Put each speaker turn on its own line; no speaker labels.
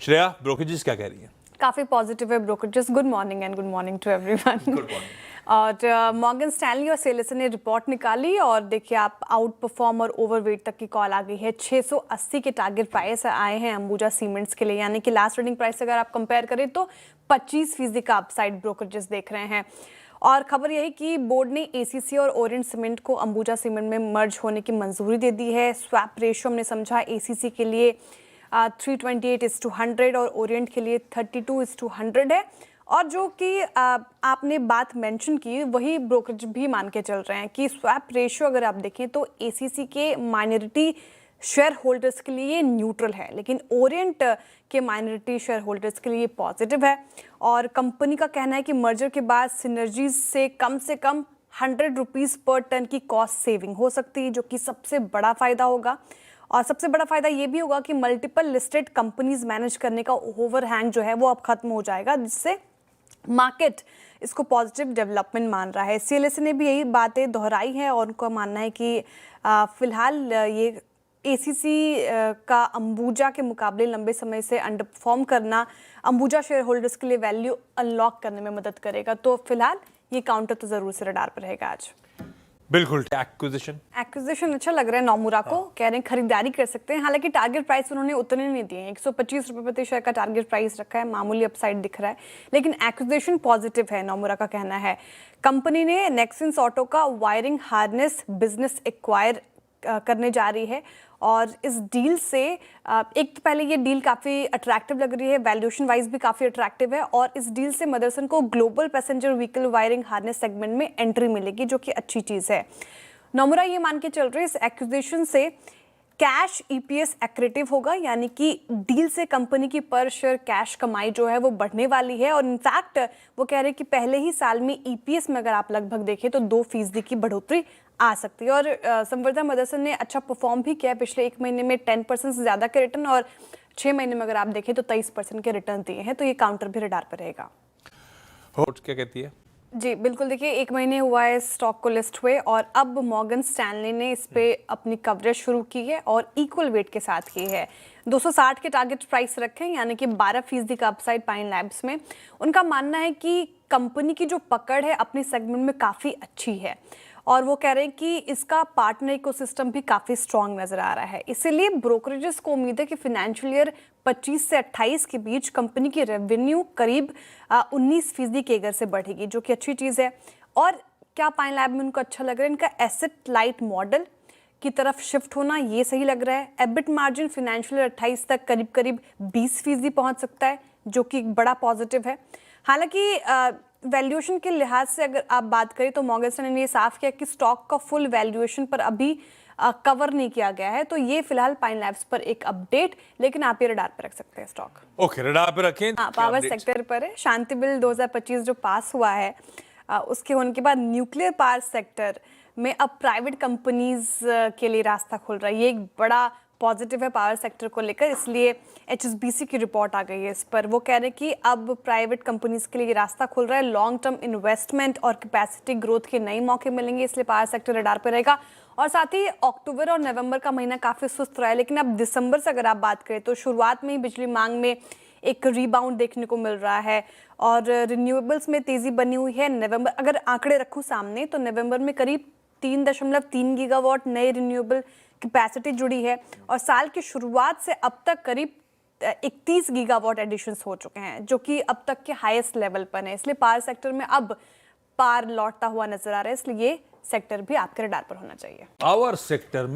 Shreya, brokerages क्या कह रही हैं?
काफ़ी पॉजिटिव है brokerages. Good morning and good morning to everyone.
Good morning.
और मॉर्गन स्टैनली और सेलेसन ने रिपोर्ट निकाली और देखिए आप आउट परफॉर्म और ओवरवेट तक की कॉल आ गई है। 680 के टारगेट प्राइस आए हैं अंबुजा सीमेंट्स के लिए, यानी कि लास्ट ट्रेडिंग प्राइस अगर आप कंपेयर करें तो 25% का अपसाइड ब्रोकरेजेस देख रहे हैं। और खबर यही कि बोर्ड ने एसीसी और ओरिएंट सीमेंट को अंबुजा सीमेंट में मर्ज होने की मंजूरी दे दी है। स्वैप रेशियो हमने समझा एसीसी के लिए 328:100 और ओरिएंट के लिए 32:100 है। और जो कि आपने बात मेंशन की वही ब्रोकरेज भी मान के चल रहे हैं कि स्वैप रेशियो अगर आप देखें तो एसीसी के माइनॉरिटी शेयर होल्डर्स के लिए न्यूट्रल है, लेकिन ओरिएंट के माइनॉरिटी शेयर होल्डर्स के लिए पॉजिटिव है। और कंपनी का कहना है कि मर्जर के बाद सिनर्जीज से कम 100 रुपीज़ पर टन की कॉस्ट सेविंग हो सकती है, जो कि सबसे बड़ा फ़ायदा होगा। और सबसे बड़ा फ़ायदा ये भी होगा कि मल्टीपल लिस्टेड कंपनीज मैनेज करने का ओवरहैंग जो है वो अब खत्म हो जाएगा, जिससे मार्केट इसको पॉजिटिव डेवलपमेंट मान रहा है। सीएलएसए ने भी यही बातें दोहराई हैं और उनका मानना है कि फिलहाल ये एसीसी का अंबुजा के मुकाबले लंबे समय से अंडर परफॉर्म करना अंबुजा शेयर होल्डर्स के लिए वैल्यू अनलॉक करने में मदद करेगा। तो फिलहाल ये काउंटर तो ज़रूर से रडार पर रहेगा आज।
बिल्कुल। एक्विजिशन
अच्छा लग रहा है नोमुरा को, कह रहे हैं खरीदारी कर सकते हैं। हालांकि टारगेट प्राइस उन्होंने उतने नहीं दिए हैं, 125 रुपये प्रति शेयर का टारगेट प्राइस रखा है, मामूली अपसाइड दिख रहा है, लेकिन एक्विजिशन पॉजिटिव है नोमुरा का कहना है। कंपनी ने नेक्सेंस ऑटो का वायरिंग हार्नेस बिजनेस एक्वायर करने जा रही है और इस डील से एक तो पहले ये डील काफ़ी अट्रैक्टिव लग रही है, वैल्यूएशन वाइज भी काफ़ी अट्रैक्टिव है और इस डील से मदरसन को global passenger vehicle wiring harness segment में एंट्री मिलेगी, जो कि अच्छी चीज़ है। नोमुरा ये मान के चल रही है इस एक्विजिशन से कैश ईपीएस एक्रेटिव होगा, यानी कि डील से कंपनी की पर शेयर कैश कमाई जो है वो बढ़ने वाली है। और इनफैक्ट वो कह रहे हैं कि पहले ही साल में ईपीएस में अगर आप लगभग देखें तो 2% की बढ़ोतरी आ सकती है। और संवर्धा मदरसन ने अच्छा परफॉर्म भी किया, पिछले 1 महीने में 10% से ज़्यादा के रिटर्न और 6 महीने में अगर आप देखें तो 23% के रिटर्न दिए हैं। तो ये काउंटर भी रडार पर रहेगा।
क्या कहती है?
जी बिल्कुल, देखिए 1 महीने हुआ है स्टॉक को लिस्ट हुए और अब मॉर्गन स्टैनली ने इस पे अपनी कवरेज शुरू की है और इक्वल वेट के साथ की है। 260 के टारगेट प्राइस रखे हैं, यानी कि 12% का अपसाइड पाइन लैब्स में। उनका मानना है कि कंपनी की जो पकड़ है अपनी सेगमेंट में काफ़ी अच्छी है और वो कह रहे हैं कि इसका पार्टनर इकोसिस्टम भी काफ़ी स्ट्रॉन्ग नज़र आ रहा है। इसीलिए ब्रोकरेजेस को उम्मीद है कि फाइनेंशियल ईयर 25 से 28 के बीच कंपनी की रेवेन्यू करीब 19% केगर से बढ़ेगी, जो कि अच्छी चीज़ है। और क्या पाइन लैब में उनको अच्छा लग रहा है, इनका एसेट लाइट मॉडल की तरफ शिफ्ट होना ये सही लग रहा है। एबिट मार्जिन फाइनेंशियल ईयर 28 तक करीब 20% पहुँच सकता है, जो कि बड़ा पॉजिटिव है। हालांकि वैल्यूएशन के लिहाज से अगर आप बात करें तो मॉर्गन स्टैनली ने ये साफ किया कि स्टॉक का फुल वैल्यूएशन पर अभी कवर नहीं किया गया है, तो ये फिलहाल पाइन लैब्स पर एक अपडेट, लेकिन आप ये रडार पर रख सकते हैं स्टॉक।
ओके, रडार पर रखें।
हाँ, पावर सेक्टर पर है। शांति बिल 2025 जो पास हुआ है उसके होने के बाद न्यूक्लियर पावर सेक्टर में अब प्राइवेट कंपनीज के लिए रास्ता खुल रहा है। ये एक बड़ा पॉजिटिव है पावर सेक्टर को लेकर, इसलिए एचएसबीसी की रिपोर्ट आ गई है इस पर। वो कह रहे हैं कि अब प्राइवेट कंपनीज के लिए रास्ता खुल रहा है, लॉन्ग टर्म इन्वेस्टमेंट और कैपेसिटी ग्रोथ के नए मौके मिलेंगे, इसलिए पावर सेक्टर रडार पर रहेगा। और साथ ही अक्टूबर और नवंबर का महीना काफ़ी सुस्त रहा है, लेकिन अब दिसंबर से अगर आप बात करें तो शुरुआत में ही बिजली मांग में एक रीबाउंड देखने को मिल रहा है और रिन्यूएबल्स में तेज़ी बनी हुई है। नवंबर अगर आंकड़े रखूँ सामने तो नवंबर में करीब 3.3 गीगावाट नए रिन्यूएबल कैपेसिटी जुड़ी है और साल की शुरुआत से अब तक करीब 31 गीगावाट एडिशंस हो चुके हैं, जो कि अब तक के हाईएस्ट लेवल पर है। इसलिए पावर सेक्टर में अब पार लौटता हुआ नजर आ रहा है, इसलिए ये सेक्टर भी आपके रडार पर होना चाहिए।
Power sector